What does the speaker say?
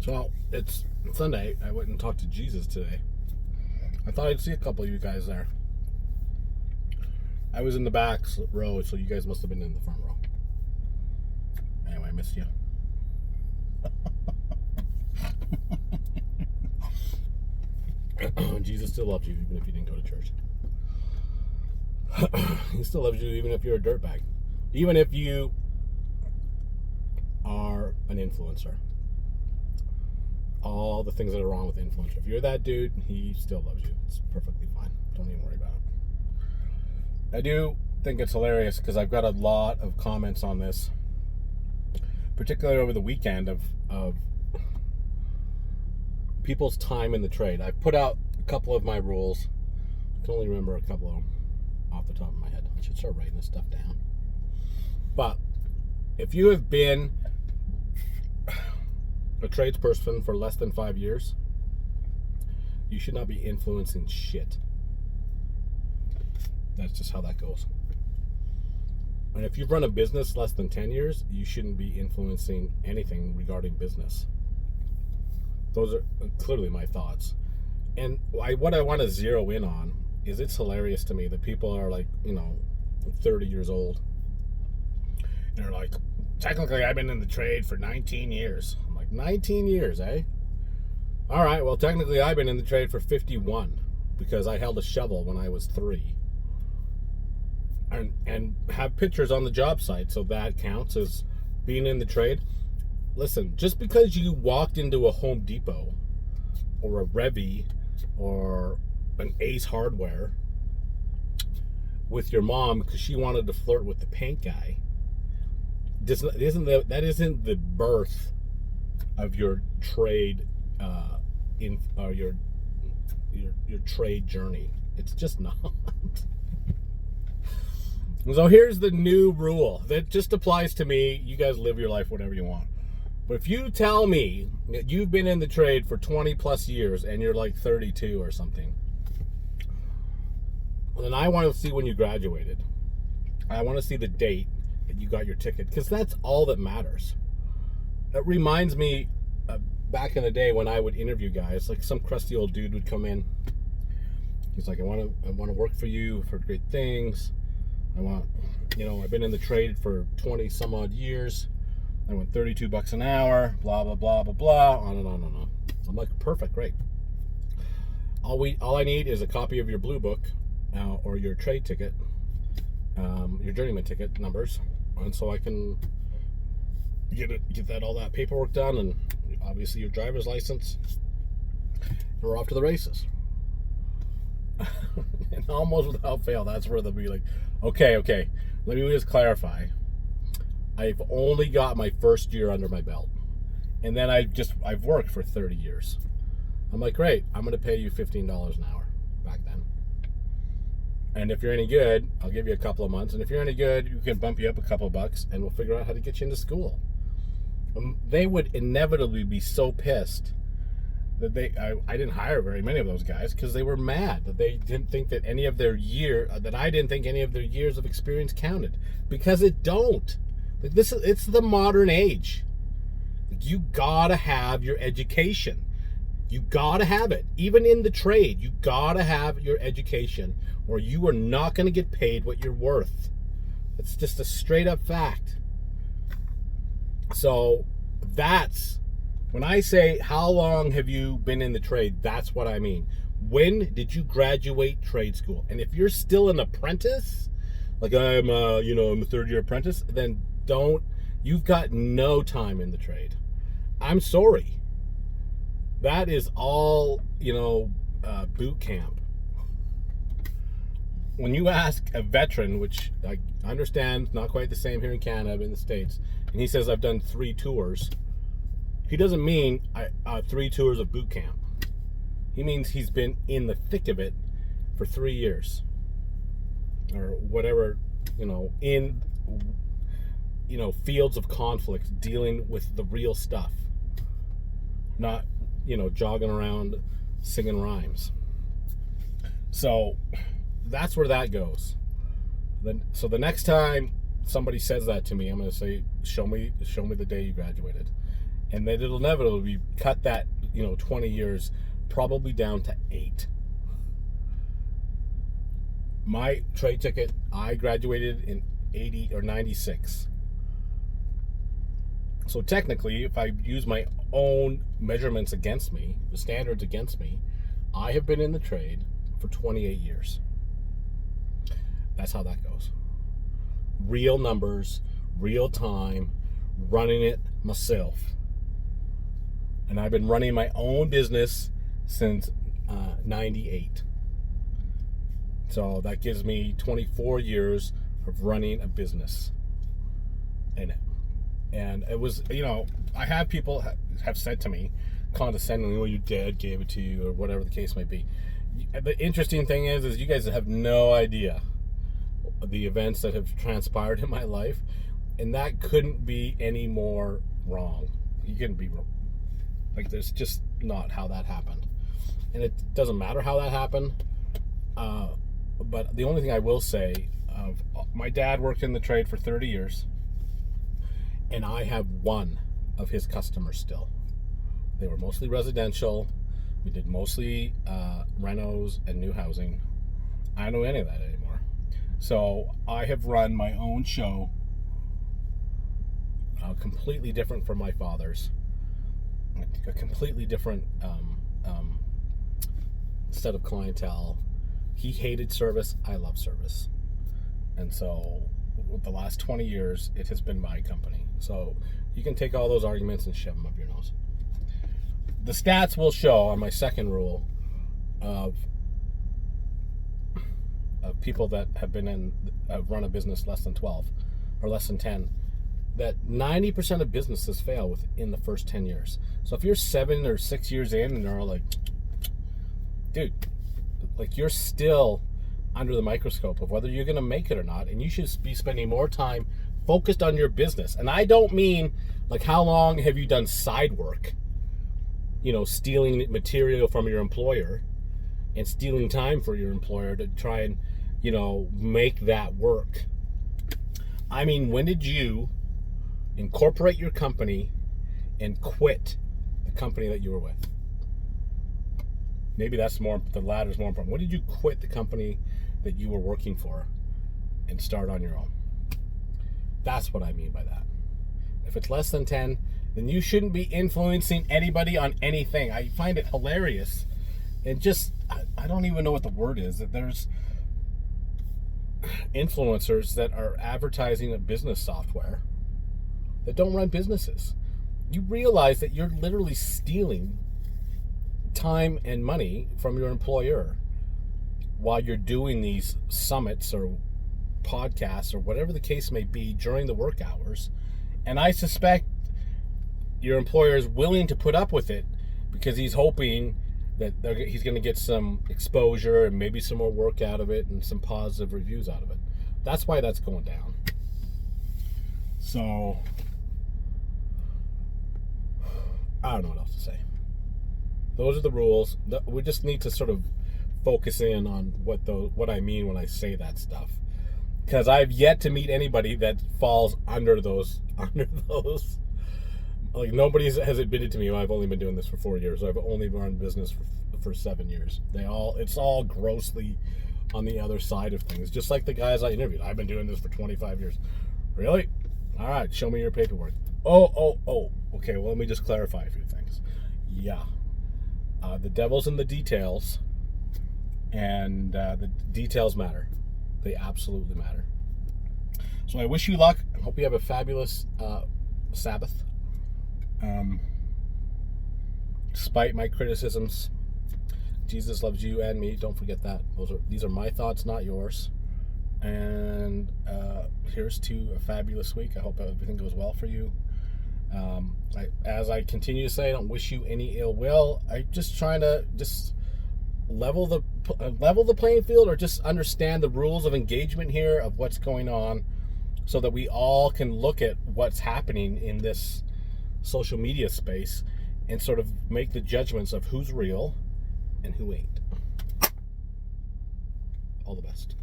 So it's Sunday. I went and talked to Jesus today. I thought I'd see a couple of you guys there. I was in the back row, so you guys must have been in the front row. Anyway, I missed you. Jesus still loves you even if you didn't go to church. He still loves you even if you're a dirtbag. Even if you are an influencer. All the things that are wrong with influencer. If you're that dude, he still loves you. It's perfectly fine. Don't even worry about it. I do think it's hilarious because I've got a lot of comments on this, particularly over the weekend of people's time in the trade. I've put out a couple of my rules. I can only remember a couple of them off the top of my head. I should start writing this stuff down. But if you have been a tradesperson for less than 5 years, you should not be influencing shit. That's just how that goes. And if you've run a business less than 10 years, you shouldn't be influencing anything regarding business. Those are clearly my thoughts. And what I want to zero in on is it's hilarious to me that people are like, 30 years old. And they're like, technically I've been in the trade for 19 years. I'm like, 19 years, eh? All right, well, technically I've been in the trade for 51 because I held a shovel when I was 3. And have pictures on the job site, so that counts as being in the trade. Listen, just because you walked into a Home Depot or a Revy or an Ace Hardware with your mom because she wanted to flirt with the paint guy, that isn't the birth of your trade your trade journey. It's just not. So here's the new rule that just applies to me. You guys live your life whatever you want. But if you tell me that you've been in the trade for 20 plus years and you're like 32 or something, well, then I want to see when you graduated. I want to see the date that you got your ticket, because that's all that matters. That reminds me back in the day when I would interview guys, like some crusty old dude would come in. He's like, I want to work for you for great things. I've been in the trade for 20 some odd years. I went $32 an hour, blah, blah, blah, blah, blah, on and on and on. I'm like, perfect, great. All I need is a copy of your blue book or your trade ticket, your journeyman ticket numbers, and so I can get all that paperwork done, and obviously your driver's license. We're off to the races. And almost without fail, that's where they'll be like, okay, let me just clarify. I've only got my first year under my belt, and then I've worked for 30 years. I'm like, great, I'm going to pay you $15 an hour back then. And if you're any good, I'll give you a couple of months. And if you're any good, you can bump you up a couple of bucks, and we'll figure out how to get you into school. They would inevitably be so pissed that I didn't hire very many of those guys because they were mad that they didn't think that I didn't think any of their years of experience counted, because it don't. Like, it's the modern age. Like, you gotta have your education. You gotta have it. Even in the trade, you gotta have your education, or you are not gonna get paid what you're worth. It's just a straight up fact. So that's when I say, how long have you been in the trade? That's what I mean. When did you graduate trade school? And if you're still an apprentice, like I'm a third-year apprentice, then you've got no time in the trade. I'm sorry. That is all, boot camp. When you ask a veteran, which I understand not quite the same here in Canada, but in the States, and he says, I've done 3 tours, he doesn't mean 3 tours of boot camp. He means he's been in the thick of it for 3 years. Or whatever, in fields of conflict, dealing with the real stuff. Not, jogging around singing rhymes. So that's where that goes. So the next time somebody says that to me, I'm going to say, show me the day you graduated. and then it'll inevitably cut that 20 years probably down to 8. My trade ticket, I graduated in 80 or 96. So technically, if I use my own measurements against me, the standards against me, I have been in the trade for 28 years. That's how that goes. Real numbers, real time, running it myself. And I've been running my own business since 98. So that gives me 24 years of running a business in it. And it was, I have people have said to me condescendingly, well, your dad gave it to you, or whatever the case may be. The interesting thing is you guys have no idea the events that have transpired in my life, and that couldn't be any more wrong. You couldn't be wrong. Like, there's just not how that happened. And it doesn't matter how that happened. But the only thing I will say, my dad worked in the trade for 30 years. And I have one of his customers still. They were mostly residential. We did mostly renos and new housing. I don't know any of that anymore. So I have run my own show, completely different from my father's. A completely different set of clientele. He hated service. I love service. And so the last 20 years, it has been my company. So you can take all those arguments and shove them up your nose. The stats will show on my second rule of people that have run a business less than 12 or less than 10, that 90% of businesses fail within the first 10 years. So if you're 7 or 6 years in and they're like, dude, like, you're still under the microscope of whether you're going to make it or not, and you should be spending more time focused on your business. And I don't mean like how long have you done side work, stealing material from your employer and stealing time for your employer to try and make that work. I mean, when did you incorporate your company and quit the company that you were with? Maybe the latter is more important. When did you quit the company that you were working for and start on your own? That's what I mean by that. If it's less than 10, then you shouldn't be influencing anybody on anything. I find it hilarious. And just, I don't even know what the word is, that there's influencers that are advertising a business software that don't run businesses. You realize that you're literally stealing time and money from your employer while you're doing these summits or podcasts or whatever the case may be during the work hours. And I suspect your employer is willing to put up with it because he's hoping that he's going to get some exposure and maybe some more work out of it and some positive reviews out of it. That's why that's going down. So I don't know what else to say. Those are the rules. We just need to sort of focus in on what I mean when I say that stuff, because I've yet to meet anybody that falls under those. Like, nobody has admitted to me, I've only been doing this for 4 years. I've only run business for 7 years. It's all grossly on the other side of things. Just like the guys I interviewed. I've been doing this for 25 years. Really? All right, show me your paperwork. Oh. Okay, well, let me just clarify a few things. Yeah. The devil's in the details, and the details matter. They absolutely matter. So I wish you luck. I hope you have a fabulous Sabbath. Despite my criticisms, Jesus loves you and me. Don't forget that. These are my thoughts, not yours. And here's to a fabulous week. I hope everything goes well for you. As I continue to say, I don't wish you any ill will. I'm just trying to level the playing field, or just understand the rules of engagement here of what's going on, so that we all can look at what's happening in this social media space and sort of make the judgments of who's real and who ain't. All the best.